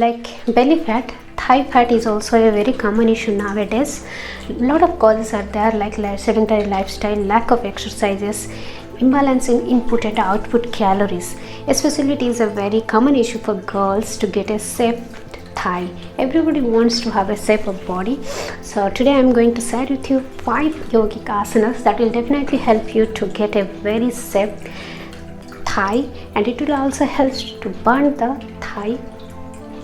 Like belly fat, thigh fat is also a very common issue nowadays. A lot of causes are there, like sedentary lifestyle, lack of exercises, imbalance in input and output calories. Especially it is a very common issue for girls to get a shape thigh. Everybody wants to have a shape of body. So today I am going to share with you 5 yogic asanas that will definitely help you to get a very shape thigh, and it will also help to burn the thigh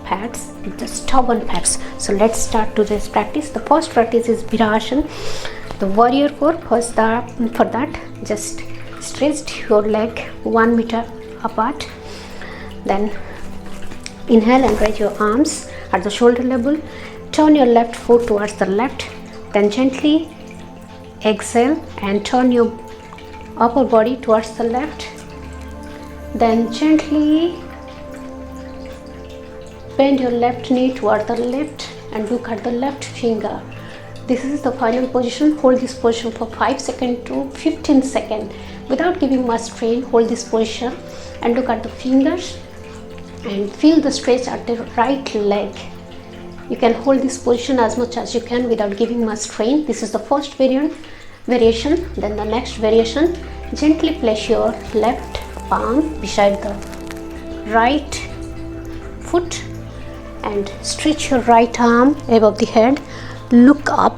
fats, the stubborn fats. So let's start today's practice. The first practice is Virasana, the warrior core. For that, just stretch your leg 1 meter apart. Then inhale and raise your arms at the shoulder level. Turn your left foot towards the left. Then gently exhale and turn your upper body towards the left. Then gently bend your left knee toward the left and look at the left finger. This is the final position. Hold this position for 5 seconds to 15 seconds without giving much strain. Hold this position and look at the fingers and feel the stretch at the right leg. You can hold this position as much as you can without giving much strain. This is the first variation. Then the next variation, gently place your left palm beside the right foot and stretch your right arm above the head. Look up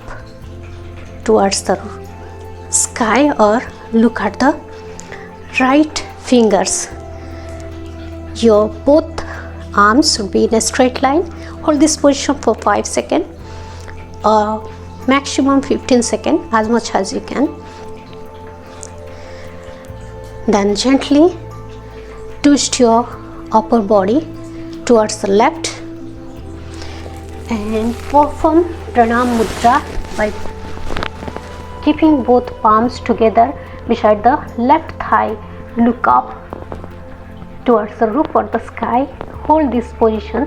towards the sky or look at the right fingers. Your both arms should be in a straight line. Hold this position for 5 seconds, maximum 15 seconds, as much as you can. Then gently twist your upper body towards the left and perform Pranam Mudra by keeping both palms together beside the left thigh. Look up towards the roof or the sky. Hold this position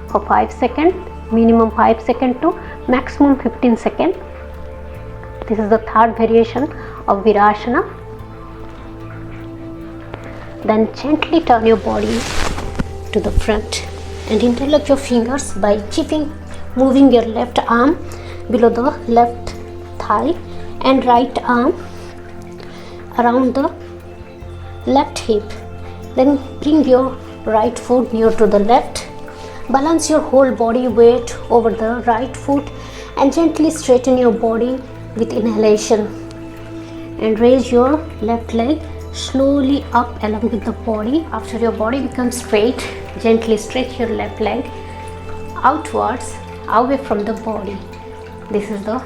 for 5 seconds, minimum 5 seconds to maximum 15 seconds. This is the third variation of Virasana. Then gently turn your body to the front and interlock your fingers by moving your left arm below the left thigh and right arm around the left hip. Then bring your right foot near to the left. Balance your whole body weight over the right foot and gently straighten your body with inhalation. And raise your left leg slowly up along with the body. After your body becomes straight, gently stretch your left leg outwards, away from the body. This is the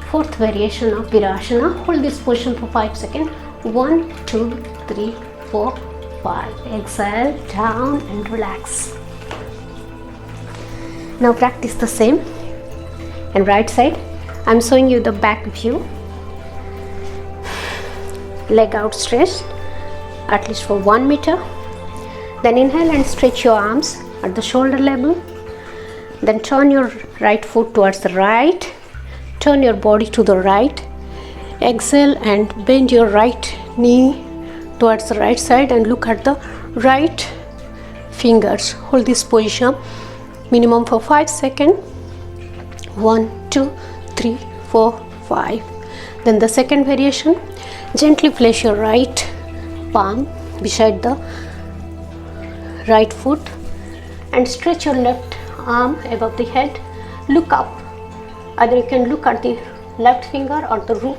fourth variation of Virasana. Hold this position for 5 seconds. 1, 2, 3, 4, 5. Exhale, down and relax. Now practice the same. And right side, I'm showing you the back view. Leg outstretched at least for 1 meter. Then inhale and stretch your arms at the shoulder level. Then turn your right foot towards the right. Turn your body to the right. Exhale and bend your right knee towards the right side and look at the right fingers. Hold this position minimum for 5 seconds. 1, 2, 3, 4, 5. Then the second variation, gently place your right palm beside the right foot and stretch your left arm above the head. Look up. Either you can look at the left finger or the roof.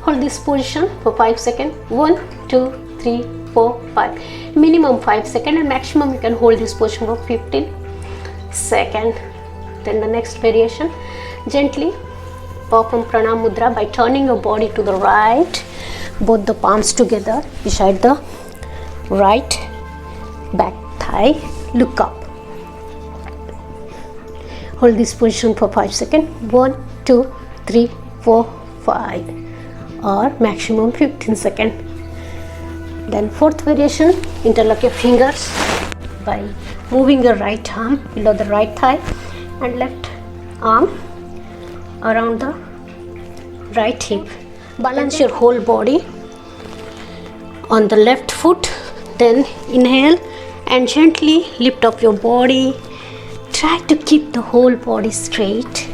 Hold this position for 5 seconds. 1, 2, 3, 4, 5. Minimum 5 seconds and maximum you can hold this position for 15 seconds. Then the next variation, gently perform Pranam Mudra by turning your body to the right, both the palms together beside the right back thigh. Look up. Hold this position for 5 seconds. 1, 2, 3, 4, 5 or maximum 15 seconds. Then fourth variation, interlock your fingers by moving your right arm below the right thigh and left arm around the right hip. Balance your whole body on the left foot. Then inhale and gently lift up your body. Try to keep the whole body straight,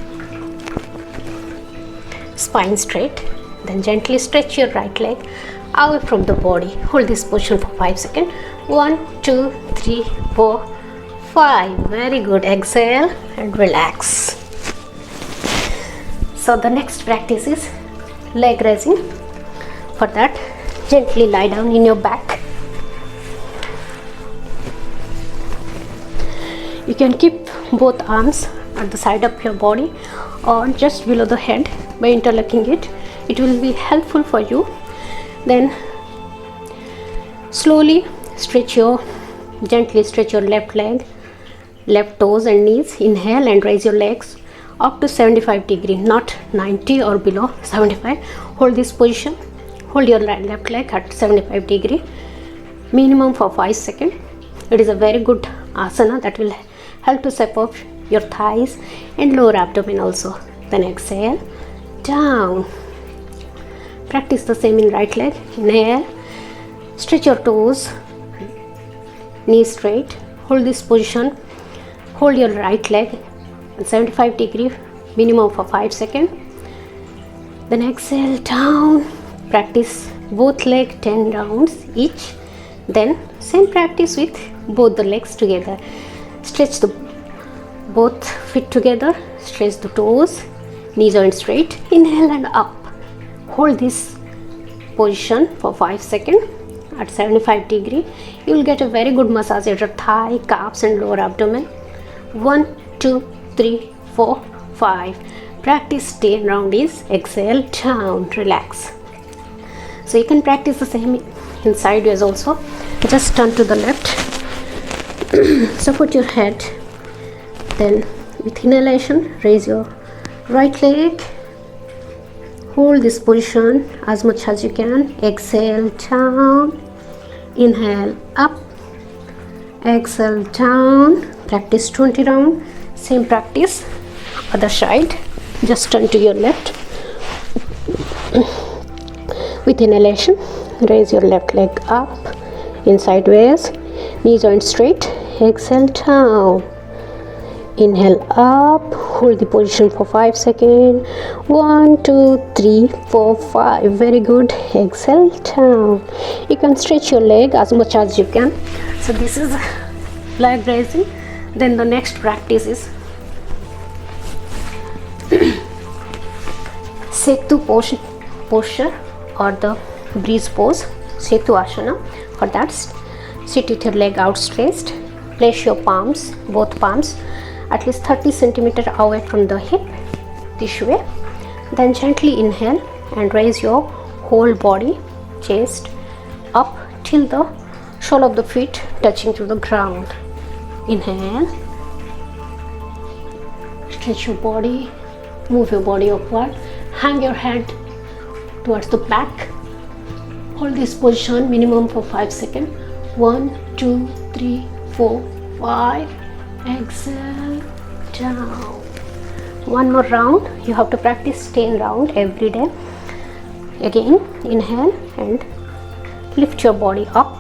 spine straight. Then gently stretch your right leg away from the body. Hold this position for 5 seconds. 1, 2, 3, 4, 5. Very good. Exhale and relax. So the next practice is leg raising. For that, gently lie down in your back. You can keep both arms at the side of your body or just below the head by interlocking it. It will be helpful for you. Then slowly gently stretch your left leg, left toes and knees. Inhale and raise your legs up to 75 degree, not 90 or below 75. Hold this position. Hold your left leg at 75 degree, minimum for 5 seconds. It is a very good asana that will help to support your thighs and lower abdomen also. Then exhale, down. Practice the same in right leg. Inhale, stretch your toes, knees straight. Hold this position. Hold your right leg at 75 degree, minimum for 5 seconds. Then exhale, down. Practice both legs 10 rounds each. Then same practice with both the legs together. Stretch both feet together. Stretch the toes, knee joint straight. Inhale and up. Hold this position for 5 seconds at 75 degree. You will get a very good massage at your thigh, calves and lower abdomen. 1, 2, 3, 4, 5. Practice 10 round is exhale, down, relax. So you can practice the same in sideways also. Just turn to the left. Support your head. Then with inhalation, raise your right leg. Hold this position as much as you can. Exhale, down. Inhale, up. Exhale, down. Practice 20 round. Same practice other side. Just turn to your left. With inhalation, raise your left leg up in sideways, knee joint straight. Exhale, down. Inhale, up. Hold the position for 5 seconds. 1, 2, 3, 4, 5. Very good. Exhale, down. You can stretch your leg as much as you can. So this is leg raising. Then the next practice is Setu posture or the breeze pose, Setu Asana. For that, sit with your leg outstretched. Place your palms, both palms, at least 30 centimeters away from the hip, this way. Then gently inhale and raise your whole body, chest up till the sole of the feet touching to the ground. Inhale, stretch your body, move your body upward, hang your head towards the back. Hold this position minimum for 5 seconds. 1, 2, 3, 4, 5. Exhale, down. One more round. You have to practice 10 round every day. Again, inhale and lift your body up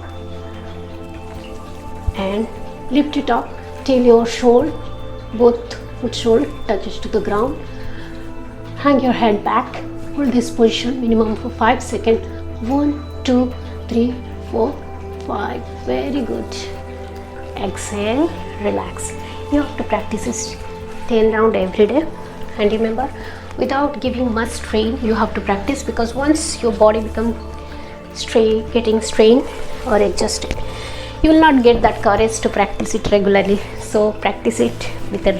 and lift it up till your shoulder, both foot shoulder touches to the ground. Hang your head back. Hold this position minimum for 5 seconds. 1, 2, 3, 4, 5. Very good. Exhale, relax. You have to practice this 10 round every day. And remember, without giving much strain, you have to practice, because once your body becomes getting strained or adjusted, you will not get that courage to practice it regularly. So practice it with a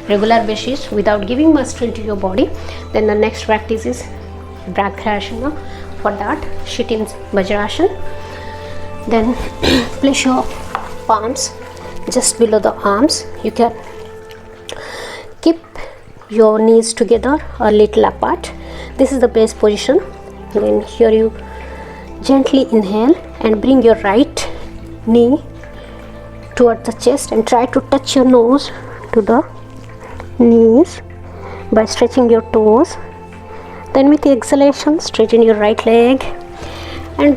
regular basis without giving much strain to your body. Then the next practice is Bhadrasana. For that, sit in Vajrasana. Then place your palms just below the arms. You can keep your knees together a little apart. This is the best position. Then here you gently inhale and bring your right knee towards the chest and try to touch your nose to the knees by stretching your toes. Then with the exhalation, straighten your right leg and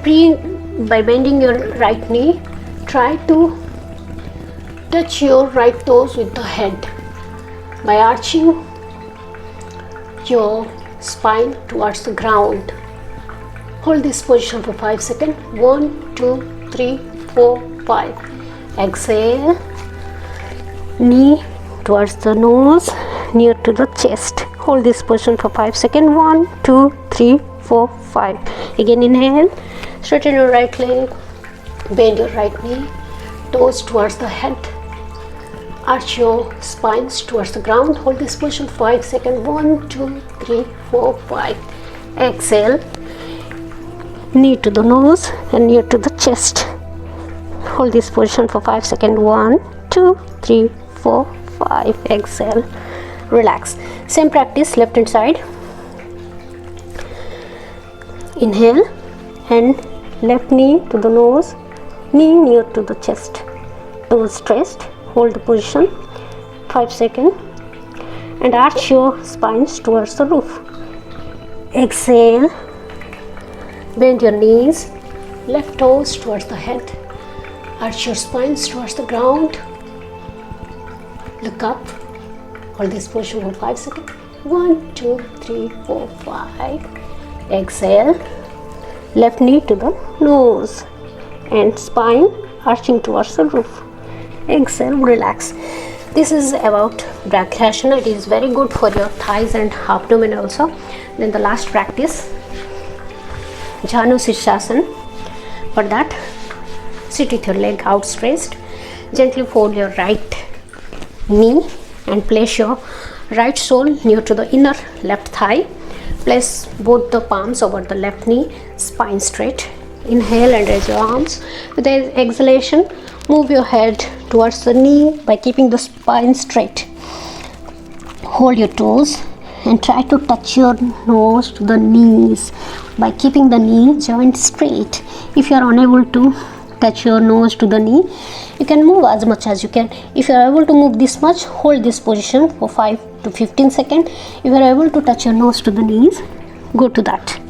by bending your right knee, try to touch your right toes with the head by arching your spine towards the ground. Hold this position for 5 seconds. 1, 2, 3, 4, 5. Exhale. Knee towards the nose, near to the chest. Hold this position for 5 seconds. 1, 2, 3, 4, 5. Again inhale. Straighten your right leg. Bend your right knee. Toes towards the head. Arch your spines towards the ground. Hold this position for 5 seconds. 1, 2, 3, 4, 5. Exhale. Knee to the nose and near to the chest. Hold this position for 5 seconds. 1, 2, 3, 4, 5. Exhale. Relax. Same practice, left hand side. Inhale and left knee to the nose, knee near to the chest, toes stretched. Hold the position 5 seconds and arch your spines towards the roof. Exhale. Bend your knees, left toes towards the head. Arch your spines towards the ground. Look up. Hold this position for 5 seconds. 1, 2, 3, 4, 5. Exhale. Left knee to the nose and spine arching towards the roof. Exhale. Relax. This is about Bhakrasana. It is very good for your thighs and abdomen also. Then the last practice, Janu Sirsasana. For that, sit with your leg outstretched. Gently fold your right knee and place your right sole near to the inner left thigh. Place both the palms over the left knee, spine straight. Inhale and raise your arms. With the exhalation, move your head towards the knee by keeping the spine straight. Hold your toes and try to touch your nose to the knees by keeping the knee joint straight. If you are unable to touch your nose to the knee, you can move as much as you can. If you are able to move this much, hold this position for 5 to 15 seconds. If you are able to touch your nose to the knees, go to that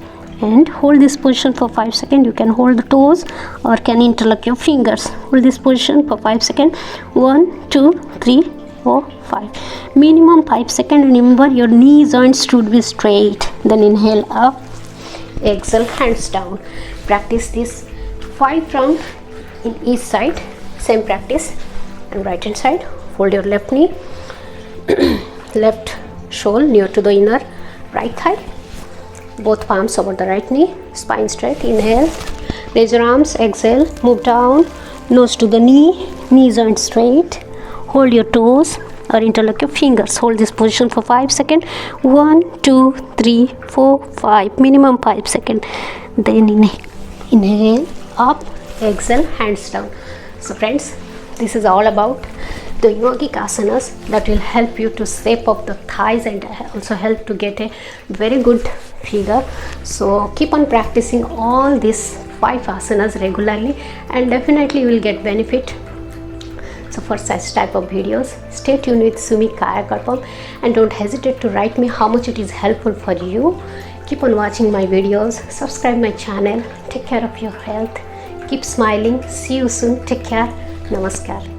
and hold this position for 5 seconds. You can hold the toes or can interlock your fingers. Hold this position for 5 seconds. 1, 2, 3, 4, 5. Minimum 5 seconds. Remember, your knee joints should be straight. Then inhale up, exhale, hands down. Practice this 5 rounds in each side. Same practice. And right hand side, fold your left knee, left sole near to the inner right thigh. Both palms over the right knee, spine straight. Inhale, raise your arms, exhale, move down, nose to the knee, knee joint straight. Hold your toes or interlock your fingers. Hold this position for 5 seconds. 1, 2, 3, 4, 5. Minimum 5 seconds. Then inhale, up, exhale, hands down. So friends, this is all about the yogic asanas that will help you to shape up the thighs and also help to get a very good figure. So keep on practicing all these 5 asanas regularly and definitely you will get benefit. So for such type of videos, stay tuned with Sumi Kayakalpam and don't hesitate to write me how much it is helpful for you. Keep on watching my videos, subscribe my channel, take care of your health, keep smiling. See you soon. Take care. Namaskar.